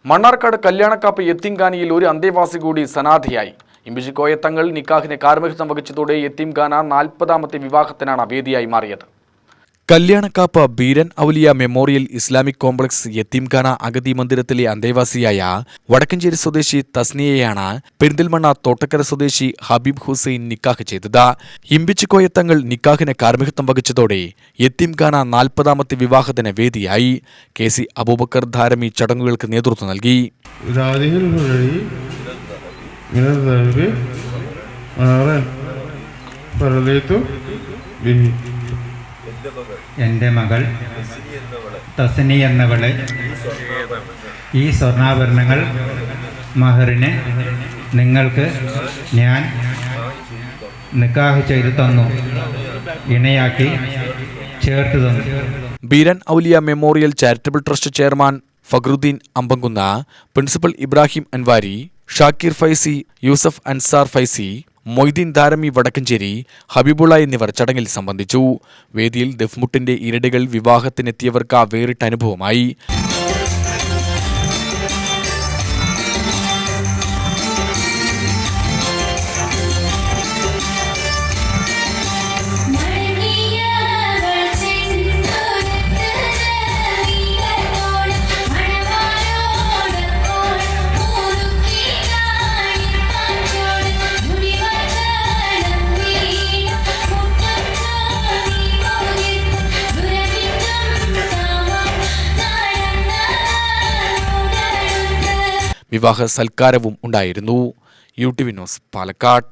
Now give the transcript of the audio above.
മണ്ണാർക്കാട് കല്യാണക്കാപ്പ് യത്തീംഖാനയിൽ ഒരു അന്തേവാസി കൂടി സനാഥിയായി. ഇമ്പിച്ചിക്കോയ തങ്ങൾ നിക്കാഹിന് കാർമ്മികത്വം വഹിച്ചതോടെ യത്തീംഖാന 40ാമത്തെ വിവാഹത്തിനാണ് വേദിയായി മാറിയത്. കല്യാണക്കാപ്പ് Beeran Auliya memorial Islamic complex യത്തീംഖാന അഗതി മന്ദിരത്തിലെ അന്തേവാസിയായ വടക്കഞ്ചേരി സ്വദേശി തസ്നിയയാണ് പെരിന്തൽമണ്ണ തോട്ടക്കര സ്വദേശി ഹബീബ് ഹുസൈൻ നിക്കാഹ് ചെയ്തത്. ഇമ്പിച്ചിക്കോയ തങ്ങൾ നിക്കാഹിന് കാർമ്മികത്വം വഹിച്ചതോടെ യത്തീംഖാന 40ാമത്തെ വിവാഹത്തിന് വേദിയായി. KC അബൂബക്കർ ധാരമി ചടങ്ങുകൾക്ക് നേതൃത്വം നൽകി. എൻ്റെ മകൾ തസ്നി എന്നവളെ ഈ സ്വർണ്ണാഭരണങ്ങൾ മഹറിന് നിങ്ങൾക്ക് ഞാൻ നിക്കാഹ് ചെയ്തു തന്നു, ഇണയാക്കി ചേർത്ത് തന്നു. Beeran Auliya memorial charitable trust chairman Fakhruddin Ambankunna, principal Ibrahim Anwari, Shakir Faizy, Yusuf Ansar Faizy, Moideen Darimi Vadakkanchery, Habeebulla എന്നിവർ ചടങ്ങിൽ സംബന്ധിച്ചു. വേദിയിൽ ദഫ്മുട്ടിന്റെ ഇരടികൾ വിവാഹത്തിനെത്തിയവർക്ക് വേറിട്ട അനുഭവമായി. വിവാഹ സൽക്കാരവും ഉണ്ടായിരുന്നു. UTV news, Palakkad.